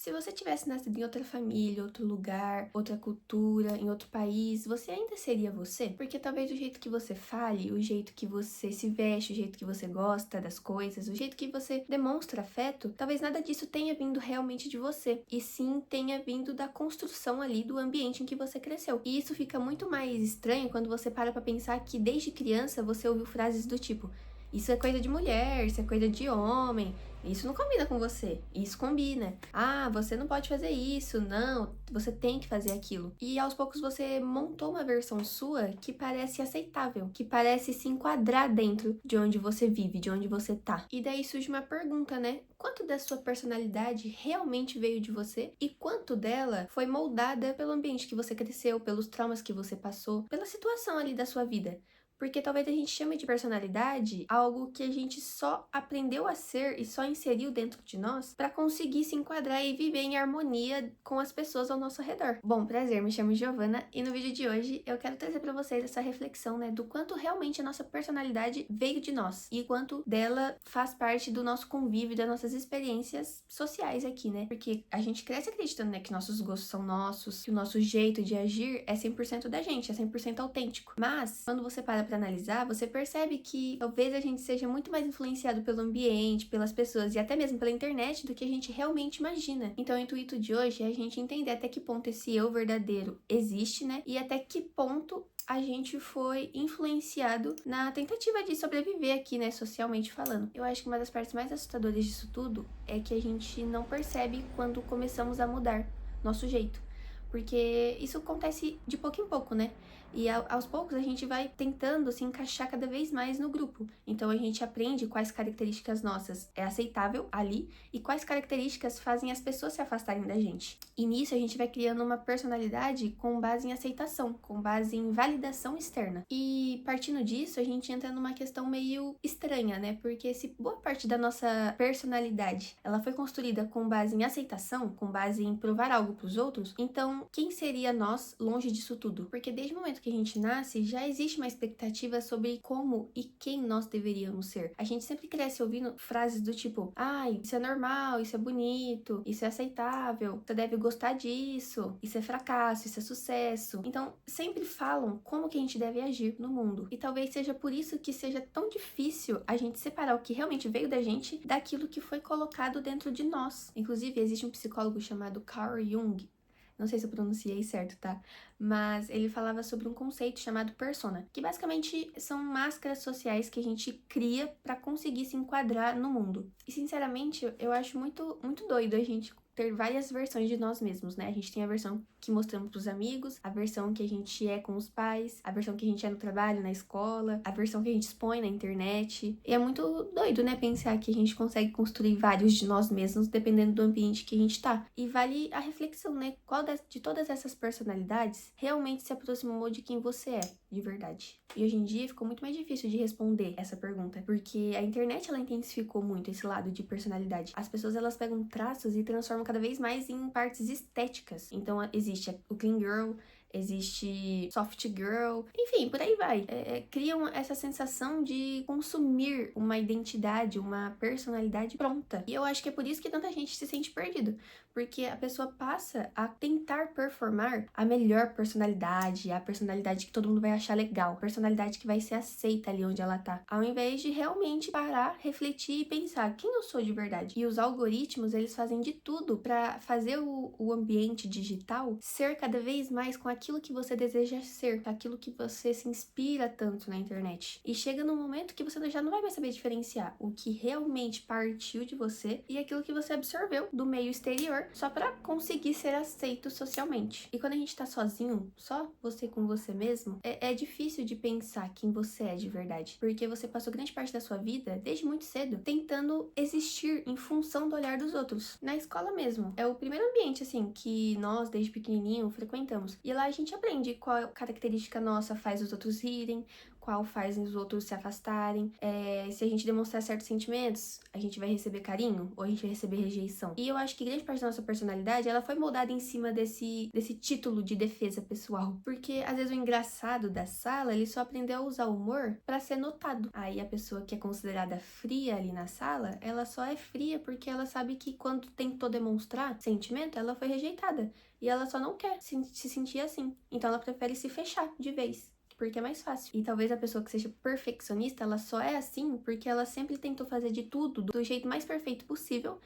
Se você tivesse nascido em outra família, outro lugar, outra cultura, em outro país, você ainda seria você? Porque talvez o jeito que você fale, o jeito que você se veste, o jeito que você gosta das coisas, o jeito que você demonstra afeto, talvez nada disso tenha vindo realmente de você, e sim tenha vindo da construção ali do ambiente em que você cresceu. E isso fica muito mais estranho quando você para pra pensar que desde criança você ouviu frases do tipo: isso é coisa de mulher, isso é coisa de homem, isso não combina com você, isso combina. Ah, você não pode fazer isso, não, você tem que fazer aquilo. E aos poucos você montou uma versão sua que parece aceitável, que parece se enquadrar dentro de onde você vive, de onde você tá. E daí surge uma pergunta, né? Quanto da sua personalidade realmente veio de você e quanto dela foi moldada pelo ambiente que você cresceu, pelos traumas que você passou, pela situação ali da sua vida? Porque talvez a gente chame de personalidade algo que a gente só aprendeu a ser e só inseriu dentro de nós para conseguir se enquadrar e viver em harmonia com as pessoas ao nosso redor. Bom, prazer, me chamo Giovana e no vídeo de hoje eu quero trazer para vocês essa reflexão, né, do quanto realmente a nossa personalidade veio de nós e quanto dela faz parte do nosso convívio, das nossas experiências sociais aqui, né? Porque a gente cresce acreditando, né, que nossos gostos são nossos, que o nosso jeito de agir é 100% da gente, é 100% autêntico. Mas quando você para analisar, você percebe que talvez a gente seja muito mais influenciado pelo ambiente, pelas pessoas e até mesmo pela internet do que a gente realmente imagina. Então, o intuito de hoje é a gente entender até que ponto esse eu verdadeiro existe, né? E até que ponto a gente foi influenciado na tentativa de sobreviver aqui, né, socialmente falando. Eu acho que uma das partes mais assustadoras disso tudo é que a gente não percebe quando começamos a mudar nosso jeito. Porque isso acontece de pouco em pouco, né? E aos poucos a gente vai tentando se encaixar cada vez mais no grupo. Então a gente aprende quais características nossas é aceitável ali e quais características fazem as pessoas se afastarem da gente. E nisso a gente vai criando uma personalidade com base em aceitação, com base em validação externa. E partindo disso, a gente entra numa questão meio estranha, né? Porque se boa parte da nossa personalidade ela foi construída com base em aceitação, com base em provar algo para os outros, então quem seria nós longe disso tudo? Porque desde o momento que a gente nasce, já existe uma expectativa sobre como e quem nós deveríamos ser. A gente sempre cresce ouvindo frases do tipo: ai, isso é normal, isso é bonito, isso é aceitável, você deve gostar disso, isso é fracasso, isso é sucesso. Então, sempre falam como que a gente deve agir no mundo. E talvez seja por isso que seja tão difícil a gente separar o que realmente veio da gente daquilo que foi colocado dentro de nós. Inclusive, existe um psicólogo chamado Carl Jung. Não sei se eu pronunciei certo, tá? Mas ele falava sobre um conceito chamado persona, que basicamente são máscaras sociais que a gente cria para conseguir se enquadrar no mundo. E sinceramente, eu acho muito doido a gente ter várias versões de nós mesmos, né? A gente tem a versão que mostramos pros amigos, a versão que a gente é com os pais, a versão que a gente é no trabalho, na escola, a versão que a gente expõe na internet. E é muito doido, né? Pensar que a gente consegue construir vários de nós mesmos dependendo do ambiente que a gente tá. E vale a reflexão, né? Qual de todas essas personalidades realmente se aproximou de quem você é, de verdade? E hoje em dia ficou muito mais difícil de responder essa pergunta, porque a internet ela intensificou muito esse lado de personalidade. As pessoas elas pegam traços e transformam cada vez mais em partes estéticas. Então existe o clean girl, existe soft girl, enfim, por aí vai. Criam essa sensação de consumir uma identidade, uma personalidade pronta. E eu acho que é por isso que tanta gente se sente perdido, porque a pessoa passa a tentar performar a melhor personalidade, a personalidade que todo mundo vai achar legal, a personalidade que vai ser aceita ali onde ela tá, ao invés de realmente parar, refletir e pensar quem eu sou de verdade. E os algoritmos, eles fazem de tudo para fazer o ambiente digital ser cada vez mais com aquilo que você deseja ser, com aquilo que você se inspira tanto na internet. E chega num momento que você já não vai mais saber diferenciar o que realmente partiu de você e aquilo que você absorveu do meio exterior só para conseguir ser aceito socialmente. E quando a gente tá sozinho, só você com você mesmo, é difícil de pensar quem você é de verdade, porque você passou grande parte da sua vida, desde muito cedo, tentando existir em função do olhar dos outros. Na escola mesmo, é o primeiro ambiente, assim, que nós, desde pequenininho, frequentamos. E lá a gente aprende qual característica nossa faz os outros rirem, qual faz os outros se afastarem. Se a gente demonstrar certos sentimentos, a gente vai receber carinho ou a gente vai receber rejeição. E eu acho que grande parte da nossa personalidade, ela foi moldada em cima desse título de defesa pessoal. Porque, às vezes, o engraçado da sala, ele só aprendeu a usar o humor pra ser notado. Aí, a pessoa que é considerada fria ali na sala, ela só é fria porque ela sabe que quando tentou demonstrar sentimento, ela foi rejeitada. E ela só não quer se sentir assim. Então, ela prefere se fechar de vez. Porque é mais fácil. E talvez a pessoa que seja perfeccionista, ela só é assim porque ela sempre tentou fazer de tudo do jeito mais perfeito possível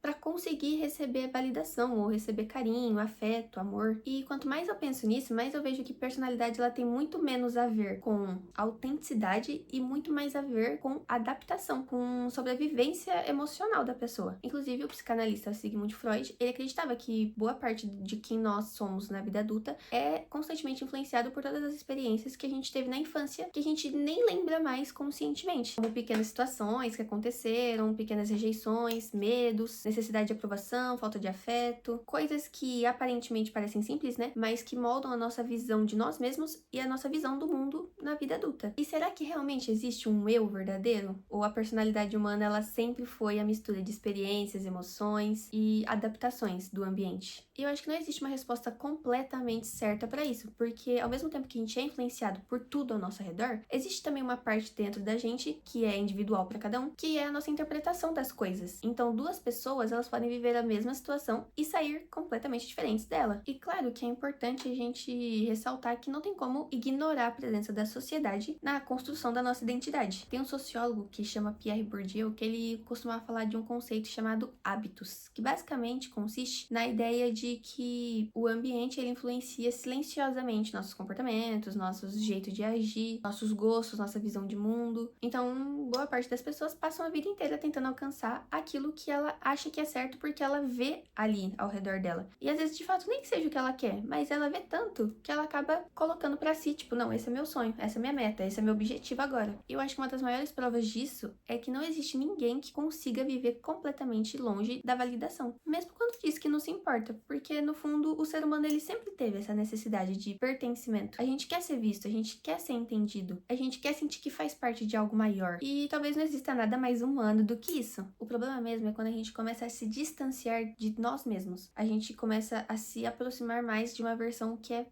para conseguir receber validação ou receber carinho, afeto, amor. E quanto mais eu penso nisso, mais eu vejo que personalidade ela tem muito menos a ver com autenticidade e muito mais a ver com adaptação, com sobrevivência emocional da pessoa. Inclusive, o psicanalista Sigmund Freud, ele acreditava que boa parte de quem nós somos na vida adulta é constantemente influenciado por todas as experiências que a gente teve na infância, que a gente nem lembra mais conscientemente, como pequenas situações que aconteceram, pequenas rejeições, medos, necessidade de aprovação, falta de afeto, coisas que aparentemente parecem simples, né? Mas que moldam a nossa visão de nós mesmos e a nossa visão do mundo na vida adulta. E será que realmente existe um eu verdadeiro? Ou a personalidade humana, ela sempre foi a mistura de experiências, emoções e adaptações do ambiente? E eu acho que não existe uma resposta completamente certa para isso, porque ao mesmo tempo que a gente é influenciado por tudo ao nosso redor, existe também uma parte dentro da gente que é individual para cada um, que é a nossa interpretação das coisas. Então, duas pessoas, elas podem viver a mesma situação e sair completamente diferentes dela. E claro que é importante a gente ressaltar que não tem como ignorar a presença da sociedade na construção da nossa identidade. Tem um sociólogo que chama Pierre Bourdieu, que ele costumava falar de um conceito chamado hábitos, que basicamente consiste na ideia de que o ambiente ele influencia silenciosamente nossos comportamentos, nossos jeitos de agir, nossos gostos, nossa visão de mundo. Então, boa parte das pessoas passam a vida inteira tentando alcançar aquilo que ela acha que é certo porque ela vê ali ao redor dela. E às vezes, de fato, nem que seja o que ela quer, mas ela vê tanto que ela acaba colocando pra si, tipo, não, esse é meu sonho, essa é minha meta, esse é meu objetivo agora. E eu acho que uma das maiores provas disso é que não existe ninguém que consiga viver completamente longe da validação. Mesmo quando diz que não se importa, porque no fundo o ser humano ele sempre teve essa necessidade de pertencimento. A gente quer ser visto, a gente quer ser entendido, a gente quer sentir que faz parte de algo maior. E talvez não exista nada mais humano do que isso. O problema mesmo é quando a gente começa a se distanciar de nós mesmos. A gente começa a se aproximar mais de uma versão que é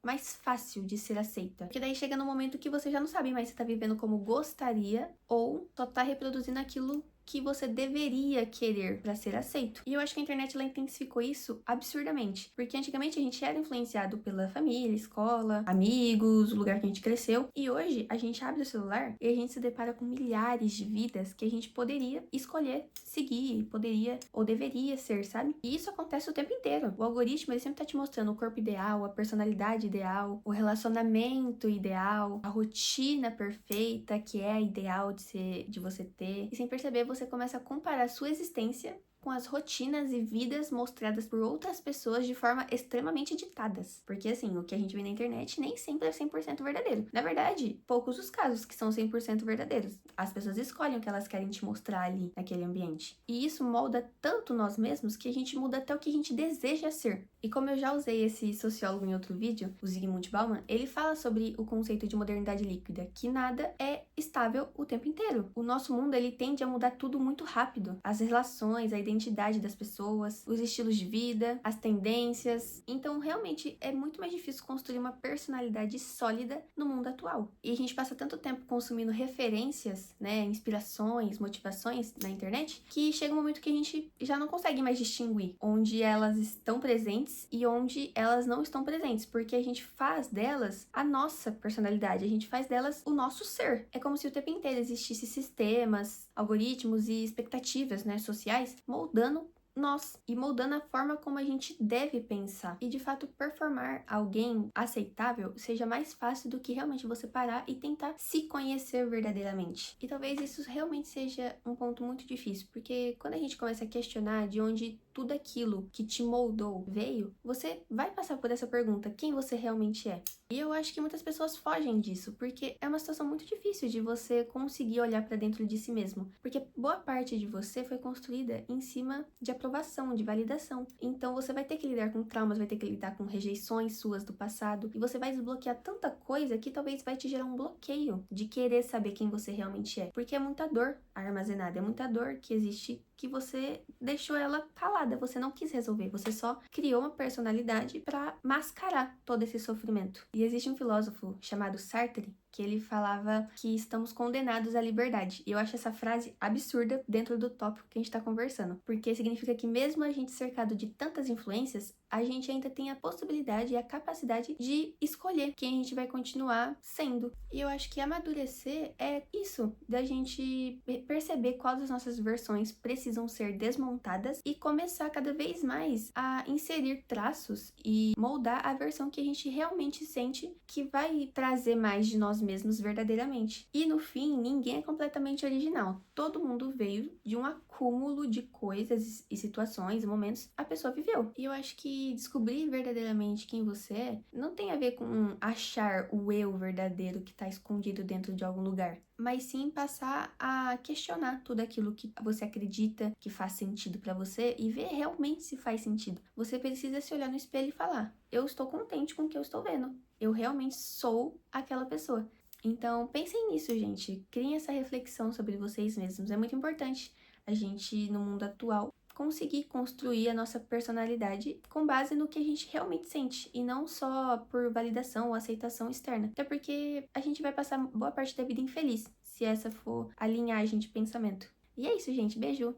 mais fácil de ser aceita. Porque daí chega no momento que você já não sabe mais se tá vivendo como gostaria ou só tá reproduzindo aquilo que você deveria querer para ser aceito. E eu acho que a internet ela intensificou isso absurdamente, porque antigamente a gente era influenciado pela família, escola, amigos, o lugar que a gente cresceu, e hoje a gente abre o celular e a gente se depara com milhares de vidas que a gente poderia escolher seguir, poderia ou deveria ser, sabe? E isso acontece o tempo inteiro. O algoritmo ele sempre tá te mostrando o corpo ideal, a personalidade ideal, o relacionamento ideal, a rotina perfeita que é a ideal de você ter. E sem perceber, você começa a comparar a sua existência com as rotinas e vidas mostradas por outras pessoas de forma extremamente editadas. Porque, assim, o que a gente vê na internet nem sempre é 100% verdadeiro. Na verdade, poucos os casos que são 100% verdadeiros. As pessoas escolhem o que elas querem te mostrar ali, naquele ambiente. E isso molda tanto nós mesmos que a gente muda até o que a gente deseja ser. E como eu já usei esse sociólogo em outro vídeo, o Zygmunt Bauman, ele fala sobre o conceito de modernidade líquida, que nada é estável o tempo inteiro. O nosso mundo, ele tende a mudar tudo muito rápido. As relações, a identidade das pessoas, os estilos de vida, as tendências. Então, realmente, é muito mais difícil construir uma personalidade sólida no mundo atual. E a gente passa tanto tempo consumindo referências, né, inspirações, motivações na internet, que chega um momento que a gente já não consegue mais distinguir onde elas estão presentes e onde elas não estão presentes, porque a gente faz delas a nossa personalidade, a gente faz delas o nosso ser. É como se o tempo inteiro existisse sistemas, algoritmos e expectativas, né, sociais, moldando nós e moldando a forma como a gente deve pensar. E de fato, performar alguém aceitável seja mais fácil do que realmente você parar e tentar se conhecer verdadeiramente. E talvez isso realmente seja um ponto muito difícil, porque quando a gente começa a questionar de onde tudo aquilo que te moldou veio, você vai passar por essa pergunta: quem você realmente é? E eu acho que muitas pessoas fogem disso, porque é uma situação muito difícil de você conseguir olhar pra dentro de si mesmo, porque boa parte de você foi construída em cima de aprovação, de validação. Então você vai ter que lidar com traumas, vai ter que lidar com rejeições suas do passado, e você vai desbloquear tanta coisa que talvez vai te gerar um bloqueio de querer saber quem você realmente é, porque é muita dor armazenada, é muita dor que existe que você deixou ela calada, você não quis resolver, você só criou uma personalidade pra mascarar todo esse sofrimento. E existe um filósofo chamado Sartre que ele falava que estamos condenados à liberdade. E eu acho essa frase absurda dentro do tópico que a gente tá conversando, porque significa que mesmo a gente cercado de tantas influências, a gente ainda tem a possibilidade e a capacidade de escolher quem a gente vai continuar sendo. E eu acho que amadurecer é isso, da gente perceber quais das nossas versões precisam ser desmontadas e começar cada vez mais a inserir traços e moldar a versão que a gente realmente sente que vai trazer mais de nós mesmos verdadeiramente. E no fim, ninguém é completamente original. Todo mundo veio de um acúmulo de coisas e situações e momentos a pessoa viveu. E eu acho que descobrir verdadeiramente quem você é não tem a ver com achar o eu verdadeiro que tá escondido dentro de algum lugar, mas sim passar a questionar tudo aquilo que você acredita que faz sentido pra você e ver realmente se faz sentido. Você precisa se olhar no espelho e falar: eu estou contente com o que eu estou vendo. Eu realmente sou aquela pessoa. Então, pensem nisso, gente. Criem essa reflexão sobre vocês mesmos. É muito importante a gente, no mundo atual, conseguir construir a nossa personalidade com base no que a gente realmente sente e não só por validação ou aceitação externa. Até porque a gente vai passar boa parte da vida infeliz se essa for a linhagem de pensamento. E é isso, gente. Beijo!